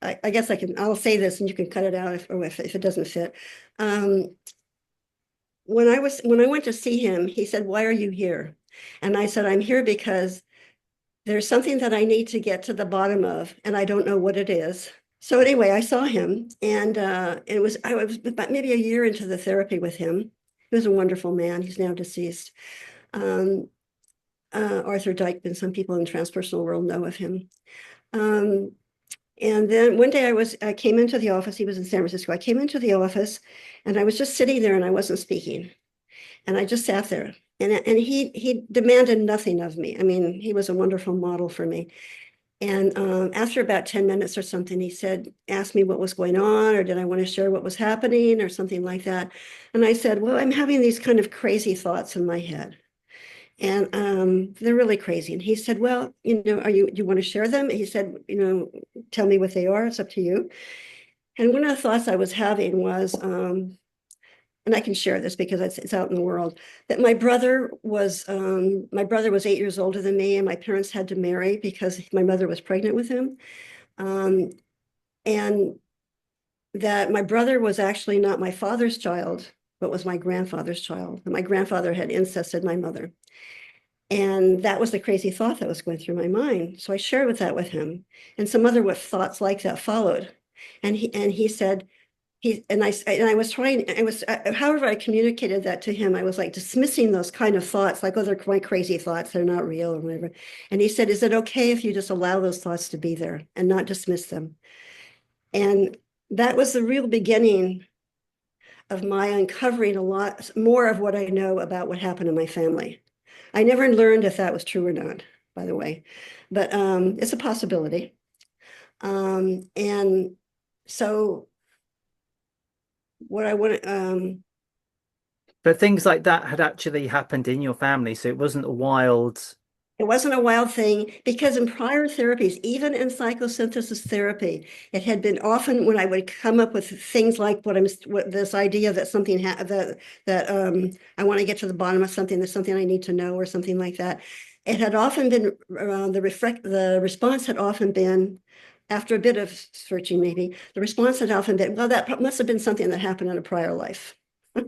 I guess I'll say this and you can cut it out if it doesn't fit. When I went to see him, he said, "Why are you here?" And I said, "I'm here because there's something that I need to get to the bottom of, and I don't know what it is." So anyway, I saw him, and I was about maybe a year into the therapy with him. He was a wonderful man. He's now deceased. Arthur Dykman, some people in the transpersonal world know of him. And then one day I came into the office. He was in San Francisco. I came into the office, and I was just sitting there, and I wasn't speaking. And I just sat there, and he demanded nothing of me. I mean, he was a wonderful model for me. And after about 10 minutes or something, he asked me what was going on, or did I want to share what was happening, or something like that. And I said, "Well, I'm having these kind of crazy thoughts in my head. And they're really crazy." And he said, "Well, do you want to share them?" He said, "Tell me what they are. It's up to you." And one of the thoughts I was having was, and I can share this because it's out in the world, that my brother was 8 years older than me, and my parents had to marry because my mother was pregnant with him. And that my brother was actually not my father's child, but was my grandfather's child. And my grandfather had incested my mother. And that was the crazy thought that was going through my mind. So I shared that with him, and some other thoughts like that followed. And he said, however I communicated that to him, I was like dismissing those kind of thoughts, like, "Oh, they're my crazy thoughts, they're not real," or whatever. And he said, "Is it okay if you just allow those thoughts to be there and not dismiss them?" And that was the real beginning of my uncovering a lot more of what I know about what happened in my family. I never learned if that was true or not, by the way, but it's a possibility. And so what I want to, But things like that had actually happened in your family, so it wasn't a wild. it wasn't a wild thing, because in prior therapies, even in psychosynthesis therapy, it had been often when I would come up with things like this idea that something that I want to get to the bottom of something, there's something I need to know, or something like that. It had often been the response had often been, after a bit of searching, maybe, the response had often been, well, that must have been something that happened in a prior life. I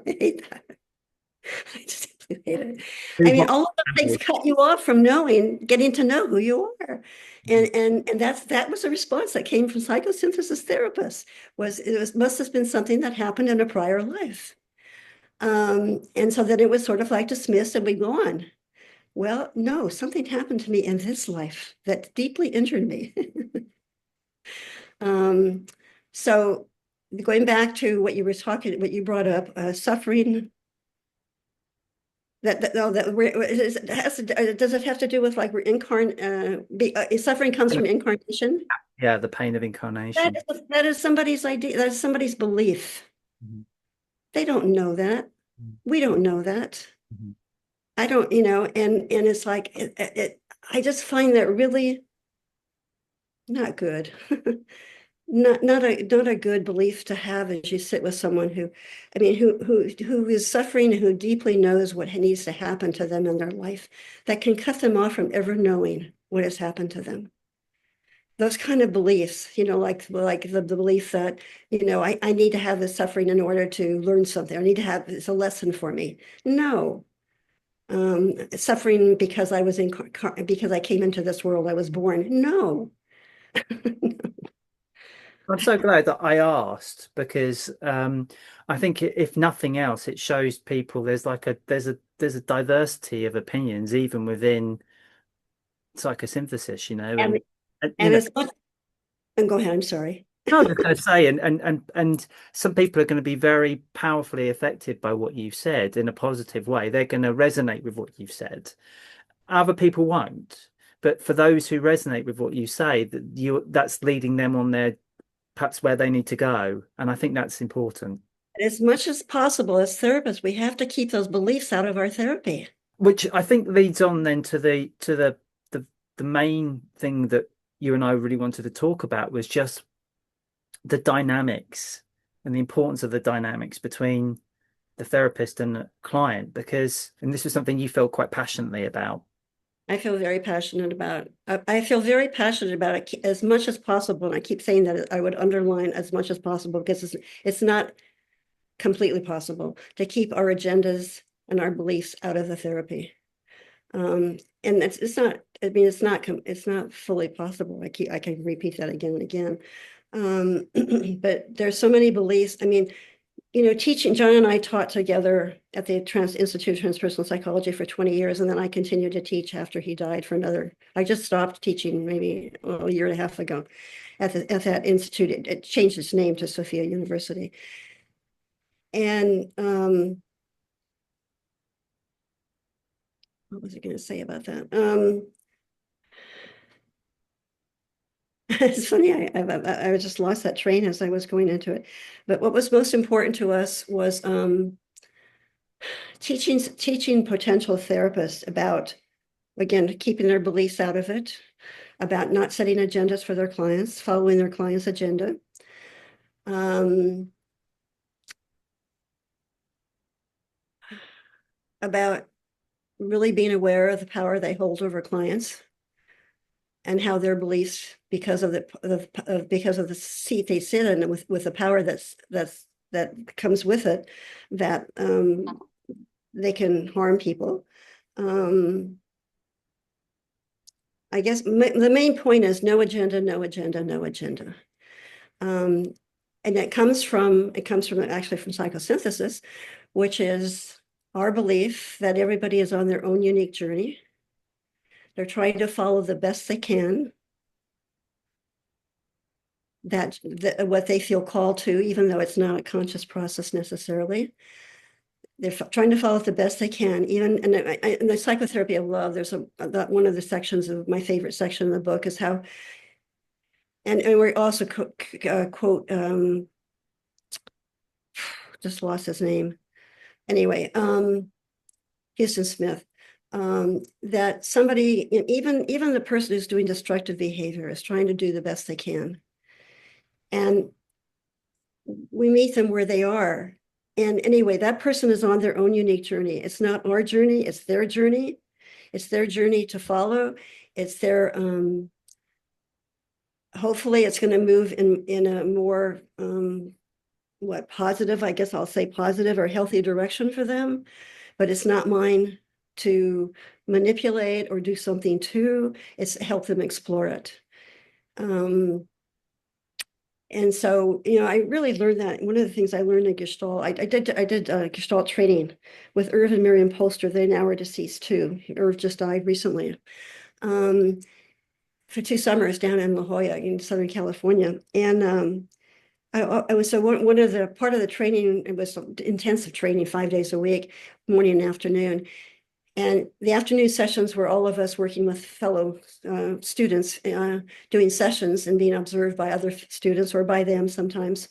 hate that. I just hate it. I mean, all of those things cut you off from getting to know who you are. And that was a response that came from psychosynthesis therapists, must have been something that happened in a prior life. And so then it was sort of like dismissed and we go on. Well, no, something happened to me in this life that deeply injured me. So going back to what you brought up, suffering. Does it have to do with like suffering comes from incarnation? Yeah, the pain of incarnation. That is somebody's idea. That is somebody's belief. Mm-hmm. They don't know that. Mm-hmm. We don't know that. Mm-hmm. I don't, and it's like I just find that really not good. Not a good belief to have as you sit with someone who is suffering, who deeply knows what needs to happen to them in their life, that can cut them off from ever knowing what has happened to them. Those kind of beliefs, like the belief that, I need to have this suffering in order to learn something. I need to have, it's a lesson for me. No. Suffering because because I came into this world, I was born. No. I'm so glad that I asked, because I think if nothing else, it shows people there's a diversity of opinions even within psychosynthesis, and as much. And go ahead. I'm sorry. No, I was just going to say, and some people are going to be very powerfully affected by what you've said in a positive way. They're going to resonate with what you've said. Other people won't. But for those who resonate with what you say, that's leading them on their perhaps where they need to go. And I think that's important. As much as possible, as therapists, we have to keep those beliefs out of our therapy. Which I think leads on then to the main thing that you and I really wanted to talk about, was just the dynamics and the importance of the dynamics between the therapist and the client, and this was something you felt quite passionately about. I feel very passionate about it as much as possible. And I keep saying that I would underline as much as possible, because it's not completely possible to keep our agendas and our beliefs out of the therapy. And it's not, I mean, it's not fully possible. I can repeat that again and again. But there's so many beliefs. I mean, teaching, John and I taught together at the Institute of Transpersonal Psychology for 20 years, and then I continued to teach after he died I just stopped teaching maybe a year and a half ago at that institute. It changed its name to Sophia University. And what was I going to say about that? It's funny, I just lost that train as I was going into it. But what was most important to us was teaching potential therapists about, again, keeping their beliefs out of it, about not setting agendas for their clients, following their client's agenda. About really being aware of the power they hold over clients, and how their beliefs, because of the seat they sit in, with the power that comes with it, that they can harm people. I guess the main point is no agenda, no agenda, no agenda. And it comes from actually from psychosynthesis, which is our belief that everybody is on their own unique journey. They're trying to follow the best they can, that what they feel called to, even though it's not a conscious process necessarily. They're trying to follow it the best they can. Even in the psychotherapy of love, there's one of the sections of my favorite section in the book is how, and we also quote, just lost his name. Anyway, Houston Smith, that somebody, even the person who's doing destructive behavior, is trying to do the best they can. And we meet them where they are. And anyway, that person is on their own unique journey. It's not our journey, it's their journey. It's their journey to follow. It's their hopefully it's going to move in a more positive, I guess I'll say positive or healthy direction for them, but it's not mine to manipulate or do something to. It's help them explore it. And so, I really learned that. One of the things I learned in Gestalt, I did Gestalt training with Irv and Miriam Polster. They now are deceased too. Irv just died recently. For 2 summers down in La Jolla in Southern California. And I was so one of the part of the training, it was intensive training 5 days a week, morning and afternoon. And the afternoon sessions were all of us working with fellow students, doing sessions and being observed by other students or by them sometimes.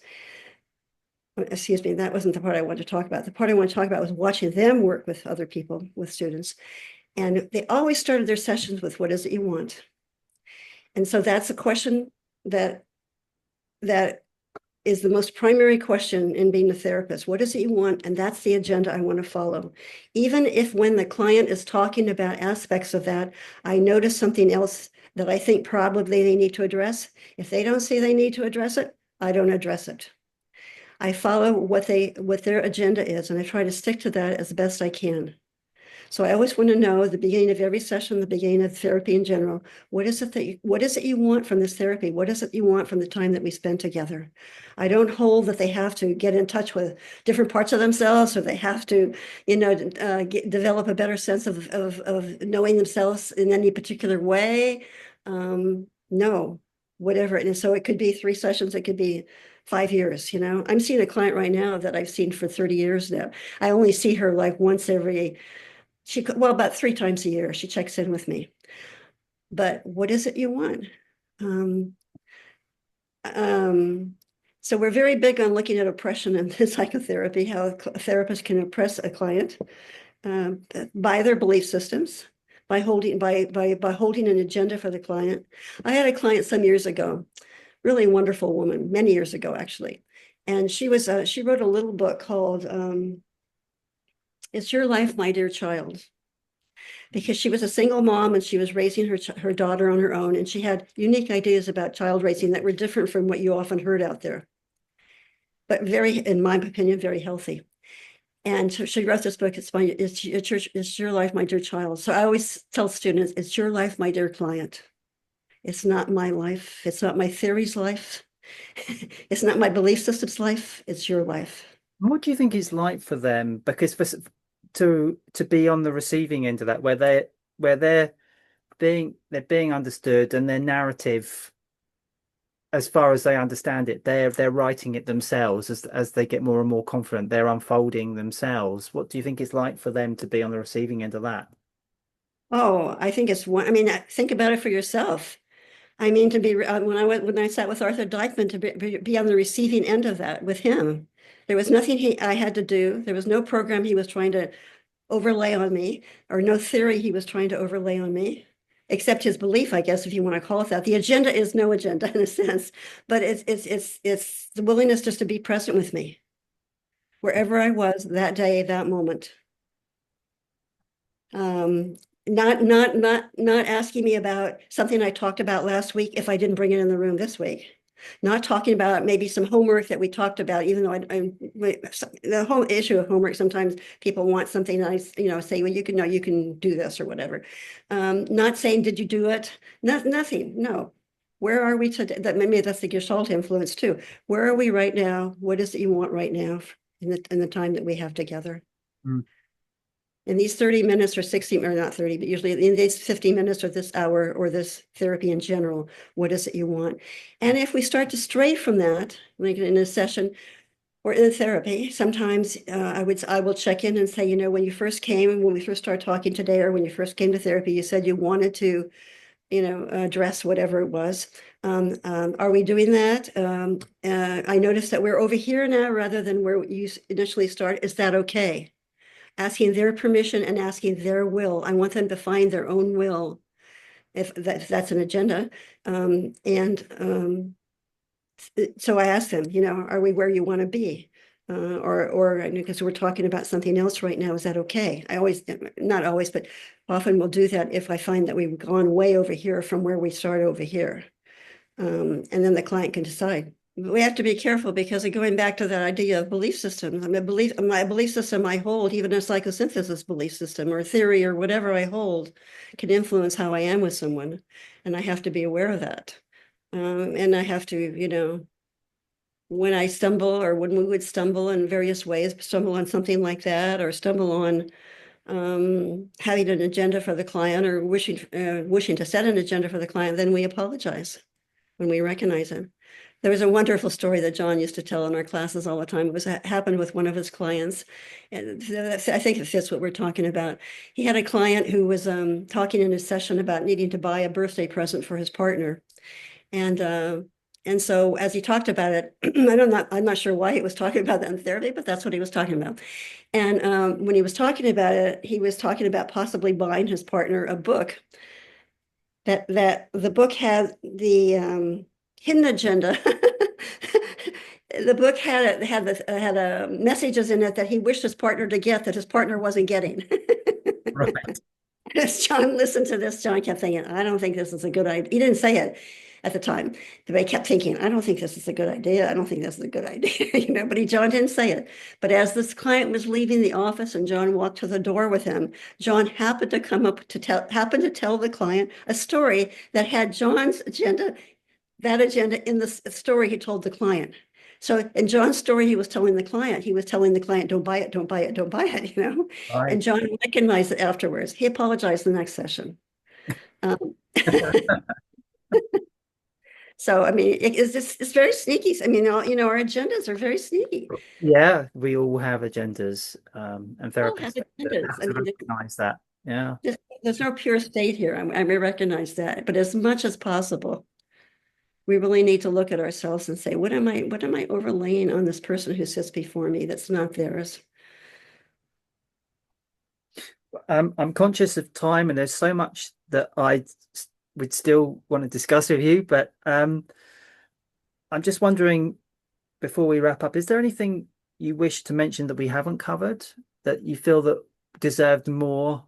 Excuse me, that wasn't the part I wanted to talk about. The part I want to talk about was watching them work with other people, with students. And they always started their sessions with, what is it you want? And so that's a question that is the most primary question in being a therapist. What is it you want? And that's the agenda I want to follow. Even if when the client is talking about aspects of that, I notice something else that I think probably they need to address. If they don't say they need to address it, I don't address it. I follow what their agenda is, and I try to stick to that as best I can. So I always want to know at the beginning of every session, the beginning of therapy in general, what is it you want from this therapy? What is it you want from the time that we spend together? I don't hold that they have to get in touch with different parts of themselves, or they have to, develop a better sense of knowing themselves in any particular way. No, whatever. And so it could be 3 sessions, it could be 5 years. I'm seeing a client right now that I've seen for 30 years now. I only see her like once every about 3 times a year, she checks in with me. But what is it you want? So we're very big on looking at oppression in psychotherapy, how a therapist can oppress a client by their belief systems, by holding an agenda for the client. I had a client some years ago, really wonderful woman, many years ago actually, and she wrote a little book called It's Your Life, My Dear Child, because she was a single mom and she was raising her daughter on her own, and she had unique ideas about child raising that were different from what you often heard out there, but very, in my opinion, very healthy. And so she wrote this book. It's Your Life, My Dear Child. So I always tell students, it's your life, my dear client. It's not my life. It's not my theory's life. It's not my belief system's life. It's your life. What do you think it's like for them? Because to be on the receiving end of that, where they're being understood, and their narrative, as far as they understand it, they're writing it themselves as they get more and more confident, they're unfolding themselves. What do you think it's like for them to be on the receiving end of that? Oh, I think it's one. I mean, think about it for yourself. I mean, to be when I sat with Arthur Dykman, to be on the receiving end of that with him, there was nothing I had to do. There was no program he was trying to overlay on me, or no theory he was trying to overlay on me, except his belief, I guess, if you want to call it that. The agenda is no agenda in a sense, but it's the willingness just to be present with me wherever I was that day, that moment. Not asking me about something I talked about last week if I didn't bring it in the room this week. Not talking about maybe some homework that we talked about, even though the whole issue of homework, sometimes people want something that I say, well, you can do this or whatever. Not saying, did you do it? Nothing, no. Where are we today? Maybe that's the Gestalt influence too. Where are we right now? What is it you want right now in the time that we have together? Mm. In these 30 minutes or 60, or not 30, but usually in these 50 minutes or this hour or this therapy in general, what is it you want? And if we start to stray from that, like in a session or in therapy, sometimes I will check in and say, when you first came, when we first started talking today, or when you first came to therapy, you said you wanted to, address whatever it was. Are we doing that? I noticed that we're over here now rather than where you initially started. Is that okay? Asking their permission and asking their will. I want them to find their own will, if that's an agenda. So I asked them, are we where you want to be? Or because we're talking about something else right now, is that okay? Not always, but often we'll do that if I find that we've gone way over here from where we start over here. And then the client can decide. We have to be careful because of going back to that idea of belief systems. I mean, my belief system I hold, even a psychosynthesis belief system or theory or whatever I hold, can influence how I am with someone. And I have to be aware of that. And I have to, when I stumble or when we would stumble in various ways, stumble on something like that, or stumble on having an agenda for the client or wishing to set an agenda for the client, then we apologize when we recognize it. There was a wonderful story that John used to tell in our classes all the time. It happened with one of his clients. And I think it fits what we're talking about. He had a client who was talking in his session about needing to buy a birthday present for his partner. And so as he talked about it, I'm not sure why he was talking about that in therapy, but that's what he was talking about. And when he was talking about it, he was talking about possibly buying his partner a book. That the book had the hidden agenda. The book had messages in it that he wished his partner to get that his partner wasn't getting. Right. As John listened to this, John kept thinking, I don't think this is a good idea. He didn't say it at the time, but he kept thinking, I don't think this is a good idea. I don't think this is a good idea, but John didn't say it. But as this client was leaving the office and John walked to the door with him, John happened to tell the client a story that had John's agenda, that agenda in the story he told the client. So in John's story, he was telling the client, don't buy it, don't buy it, don't buy it, Right. And John recognized it afterwards. He apologized the next session. So, I mean, it's very sneaky. I mean, our agendas are very sneaky. Yeah, we all have agendas, and therapists have agendas. have to recognize that. Yeah. There's no pure state here. I recognize that. But as much as possible, we really need to look at ourselves and say, what am I overlaying on this person who sits before me that's not theirs? I'm conscious of time, and there's so much that I would still want to discuss with you, but I'm just wondering, before we wrap up, is there anything you wish to mention that we haven't covered that you feel that deserved more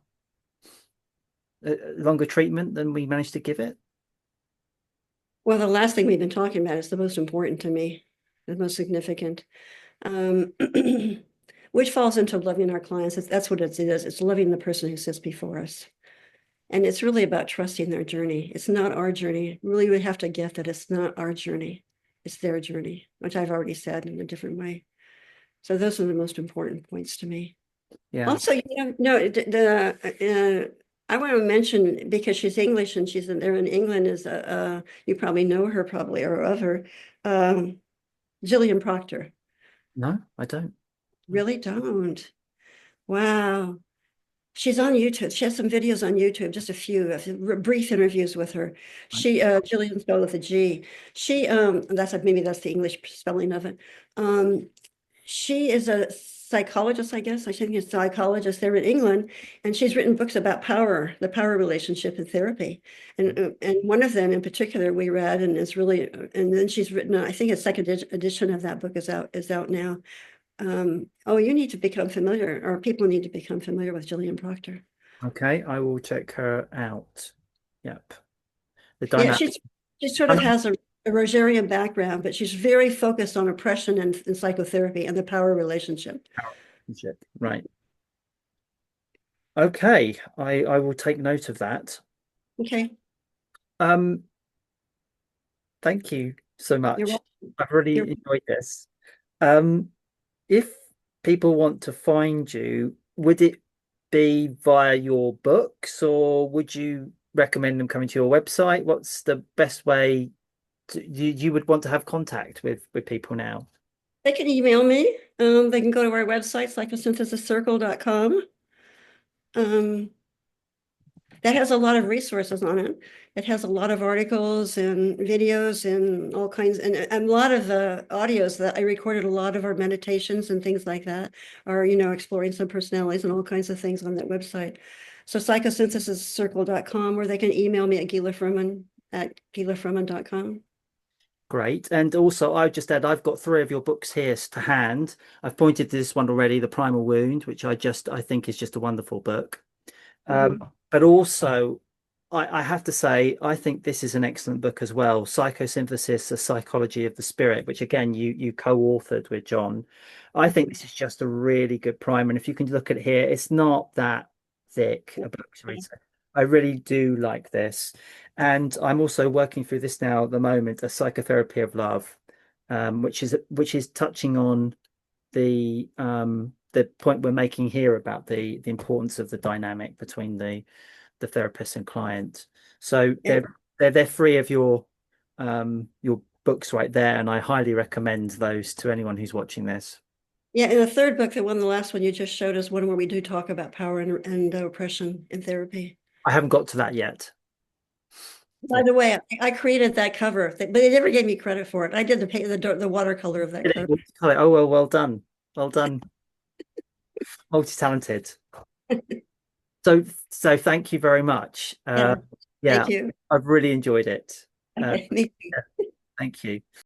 longer treatment than we managed to give it? Well, the last thing we've been talking about is the most important to me, the most significant, which falls into loving our clients. That's what it is. It's loving the person who sits before us. And it's really about trusting their journey. It's not our journey. Really, we have to get that it's not our journey. It's their journey, which I've already said in a different way. So those are the most important points to me. Yeah. Also, I want to mention, because she's English and she's there in England, is you probably know her probably or of her, Gillian Proctor. No, I don't. Really don't. Wow. She's on YouTube. She has some videos on YouTube, just a few brief interviews with her. She, Gillian spelled with a G. She, maybe that's the English spelling of it. She is a psychologist, I guess. I think she's a psychologist there in England, and she's written books about power, the power relationship in therapy. And one of them in particular we read, and is really, and then she's written, I think a second edition of that book is out now. You need to become familiar, or people need to become familiar with Gillian Proctor. Okay, I will check her out. Yep. Yeah, she sort of has a Rogerian background, but she's very focused on oppression and psychotherapy and the power relationship. Right. Okay, I will take note of that. Okay. Thank you so much. You're welcome. I've really enjoyed this. If people want to find you, would it be via your books, or would you recommend them coming to your website? What's the best way you would want to have contact with people now? They can email me. They can go to our website, psychosynthesiscircle.com. That has a lot of resources on it. It has a lot of articles and videos and all kinds, and a lot of audios that I recorded. A lot of our meditations and things like that are, exploring some personalities and all kinds of things on that website. So psychosynthesiscircle.com, or they can email me at gilafirman@gilafirman.com. Great. And also, I just add, I've got 3 of your books here to hand. I've pointed to this one already, The Primal Wound, which I think is just a wonderful book. But also, I have to say, I think this is an excellent book as well. Psychosynthesis, A Psychology of the Spirit, which again you co-authored with John. I think this is just a really good primer. And if you can look at it here, it's not that thick a book to read. So I really do like this. And I'm also working through this now at the moment, A Psychotherapy of Love, which is touching on the point we're making here about the importance of the dynamic between the therapist and client. So Yeah. they're free of your books right there, and I highly recommend those to anyone who's watching this. Yeah, and the third book, the last one you just showed us, one where we do talk about power and oppression in therapy. I haven't got to that yet. By the way, I created that cover, but they never gave me credit for it. I did the watercolor of that cover. Oh well done, well done. Multi-talented. So thank you very much. Yeah, thank you. I've really enjoyed it. Okay, me too. Thank you.